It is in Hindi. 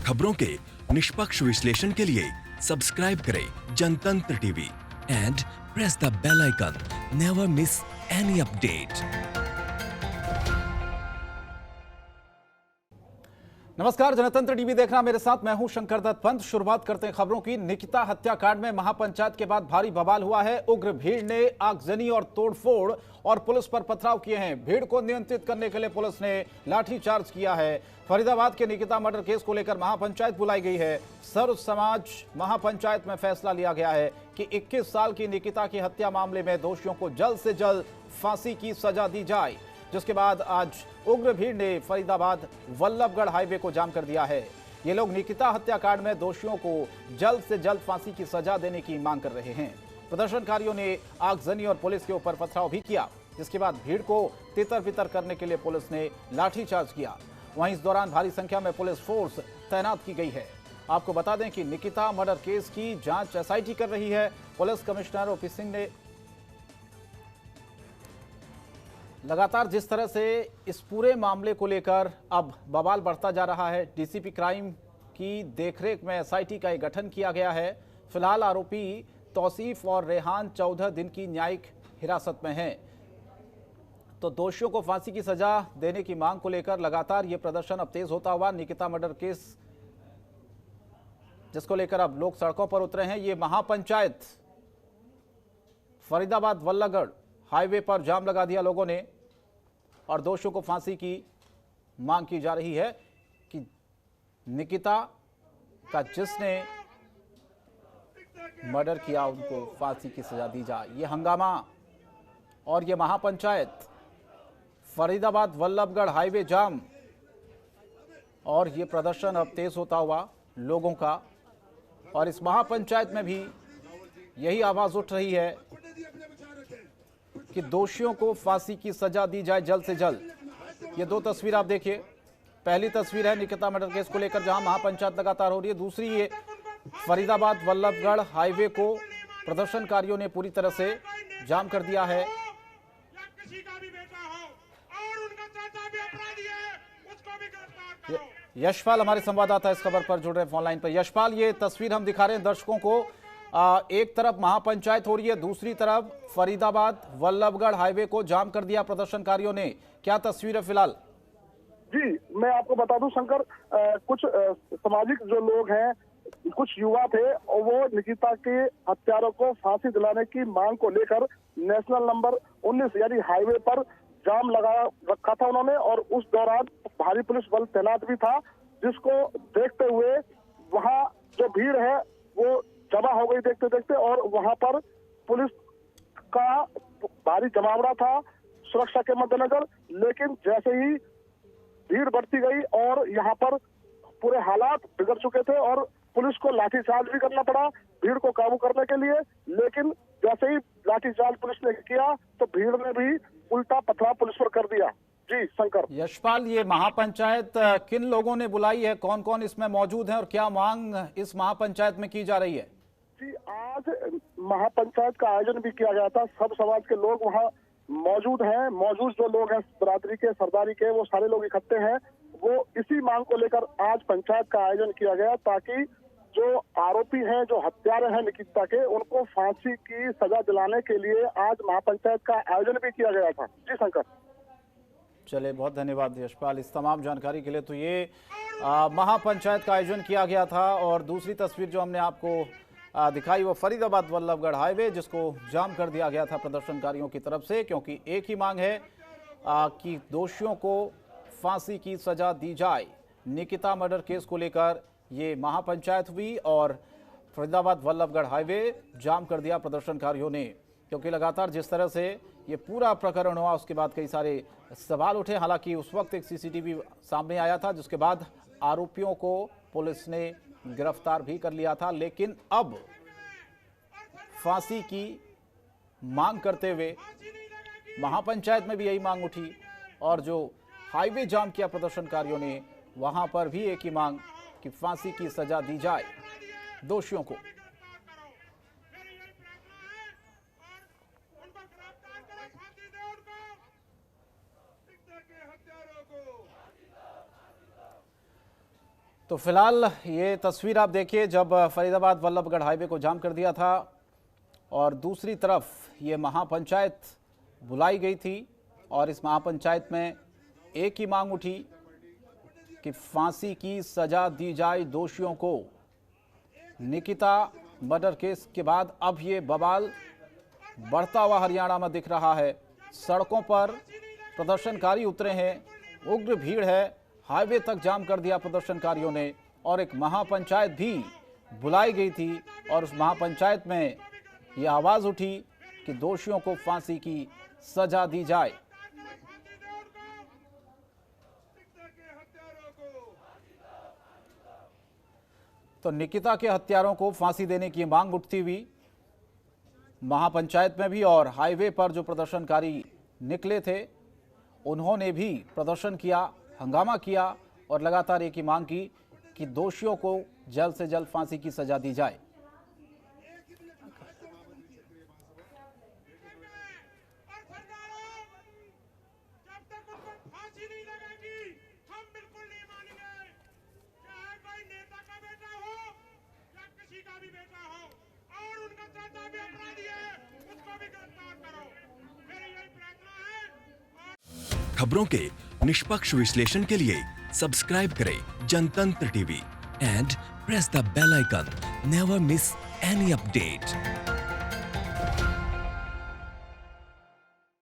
खबरों के निष्पक्ष विश्लेषण के लिए सब्सक्राइब करें Jantantra TV and press the bell icon. Never miss any update. नमस्कार, जनतंत्र टीवी देखना मेरे साथ मैं हूं शंकर दत्त पंत। शुरुआत करते हैं खबरों की। निकिता हत्याकांड में महापंचायत के बाद भारी बवाल हुआ है। उग्र भीड़ ने आगजनी और तोड़फोड़ और पुलिस पर पथराव किए हैं। भीड़ को नियंत्रित करने के लिए पुलिस ने लाठीचार्ज किया है। फरीदाबाद के निकिता मर्डर केस को लेकर महापंचायत बुलाई गई है। सर्व समाज महापंचायत में फैसला लिया गया है कि 21 साल की निकिता की हत्या मामले में दोषियों को जल्द से जल्द फांसी की सजा दी जाए, जिसके बाद आज उग्र भीड़ ने फरीदाबाद वल्लभगढ़ हाईवे को जाम कर दिया है। ये लोग निकिता हत्याकांड में दोषियों को जल्द से जल्द फांसी की सजा देने की मांग कर रहे हैं। प्रदर्शनकारियों ने आगजनी और पुलिस के ऊपर पथराव भी किया, जिसके बाद भीड़ को तितर-बितर करने के लिए पुलिस ने लाठीचार्ज किया। वहीं इस दौरान भारी संख्या में पुलिस फोर्स तैनात की गई है। आपको बता दें कि निकिता मर्डर केस की जांच एसआईटी कर रही है। पुलिस कमिश्नर ओपी सिंह ने लगातार जिस तरह से इस पूरे मामले को लेकर अब बवाल बढ़ता जा रहा है, डीसीपी क्राइम की देखरेख में एसआईटी का एक गठन किया गया है। फिलहाल आरोपी तौसीफ और रेहान 14 दिन की न्यायिक हिरासत में हैं। तो दोषियों को फांसी की सजा देने की मांग को लेकर लगातार ये प्रदर्शन अब तेज होता हुआ। निकिता मर्डर केस जिसको लेकर अब लोग सड़कों पर उतरे हैं। ये महापंचायत फरीदाबाद वल्लभगढ़ हाईवे पर जाम लगा दिया लोगों ने और दोषियों को फांसी की मांग की जा रही है कि निकिता का जिसने मर्डर किया उनको फांसी की सजा दी जाए। ये हंगामा और ये महापंचायत फरीदाबाद वल्लभगढ़ हाईवे जाम और ये प्रदर्शन अब तेज होता हुआ लोगों का। और इस महापंचायत में भी यही आवाज उठ रही है कि दोषियों को फांसी की सजा दी जाए जल्द से जल्द। ये दो तस्वीर आप देखिए। पहली तस्वीर है निकिता मर्डर केस को लेकर जहां महापंचायत लगातार हो रही है। दूसरी ये फरीदाबाद वल्लभगढ़ हाईवे को प्रदर्शनकारियों ने पूरी तरह से जाम कर दिया है। यशपाल हमारे संवाददाता इस खबर पर जुड़ रहे हैं ऑनलाइन पर। यशपाल, ये तस्वीर हम दिखा रहे हैं दर्शकों को। एक तरफ महापंचायत हो रही है, दूसरी तरफ फरीदाबाद वल्लभगढ़ हाईवे को जाम कर दिया प्रदर्शनकारियों ने। क्या तस्वीर है फिलहाल? जी, मैं आपको बता दूं शंकर, कुछ सामाजिक जो लोग हैं, कुछ युवा थे और वो निकिता के हत्यारों को फांसी दिलाने की मांग को लेकर नेशनल नंबर 19 यानी हाईवे पर जाम लगा रखा था उन्होंने। और उस दौरान भारी पुलिस बल तैनात भी था, जिसको देखते हुए वहां जो भीड़ है वो जमा हो गई देखते देखते। और वहां पर पुलिस का भारी जमावड़ा था सुरक्षा के मद्देनजर। लेकिन जैसे ही भीड़ बढ़ती गई और यहाँ पर पूरे हालात बिगड़ चुके थे और पुलिस को लाठीचार्ज भी करना पड़ा भीड़ को काबू करने के लिए। लेकिन जैसे ही लाठीचार्ज पुलिस ने किया तो भीड़ ने भी उल्टा पथराव पुलिस पर कर दिया। जी शंकर। यशपाल, ये महापंचायत किन लोगों ने बुलाई है, कौन कौन इसमें मौजूद है और क्या मांग इस महापंचायत में की जा रही है? जी, आज महापंचायत का आयोजन भी किया गया था। सब समाज के लोग वहाँ मौजूद हैं। मौजूद जो लोग हैं बरादरी के, सरदारी के, वो सारे लोग इकट्ठे हैं। वो इसी मांग को लेकर आज पंचायत का आयोजन किया गया ताकि जो आरोपी हैं, जो हत्यारे हैं निकिता के, उनको फांसी की सजा दिलाने के लिए आज महापंचायत का आयोजन भी किया गया था। जी शंकर। चलिए, बहुत धन्यवाद यशपाल इस तमाम जानकारी के लिए। तो ये महापंचायत का आयोजन किया गया था और दूसरी तस्वीर जो हमने आपको दिखाई वो फरीदाबाद वल्लभगढ़ हाईवे, जिसको जाम कर दिया गया था प्रदर्शनकारियों की तरफ से, क्योंकि एक ही मांग है कि दोषियों को फांसी की सजा दी जाए। निकिता मर्डर केस को लेकर ये महापंचायत हुई और फरीदाबाद वल्लभगढ़ हाईवे जाम कर दिया प्रदर्शनकारियों ने, क्योंकि लगातार जिस तरह से ये पूरा प्रकरण हुआ उसके बाद कई सारे सवाल उठे। हालांकि उस वक्त एक सीसीटीवी सामने आया था, जिसके बाद आरोपियों को पुलिस ने गिरफ्तार भी कर लिया था। लेकिन अब फांसी की मांग करते हुए महापंचायत में भी यही मांग उठी और जो हाईवे जाम किया प्रदर्शनकारियों ने, वहां पर भी एक ही मांग कि फांसी की सजा दी जाए दोषियों को। तो फिलहाल ये तस्वीर आप देखिए जब फरीदाबाद वल्लभगढ़ हाईवे को जाम कर दिया था और दूसरी तरफ ये महापंचायत बुलाई गई थी और इस महापंचायत में एक ही मांग उठी कि फांसी की सजा दी जाए दोषियों को। निकिता मर्डर केस के बाद अब ये बवाल बढ़ता हुआ हरियाणा में दिख रहा है। सड़कों पर प्रदर्शनकारी उतरे हैं, उग्र भीड़ है, हाईवे तक जाम कर दिया प्रदर्शनकारियों ने और एक महापंचायत भी बुलाई गई थी और उस महापंचायत में ये आवाज उठी कि दोषियों को फांसी की सजा दी जाए। तो निकिता के हत्यारों को फांसी देने की मांग उठती हुई महापंचायत में भी और हाईवे पर जो प्रदर्शनकारी निकले थे उन्होंने भी प्रदर्शन किया, हंगामा किया और लगातार एक ही मांग की कि दोषियों को जल्द से जल्द फांसी की सजा दी जाए। खबरों के निष्पक्ष विश्लेषण के लिए सब्सक्राइब करें Jantantra TV and press the bell icon. Never miss any update.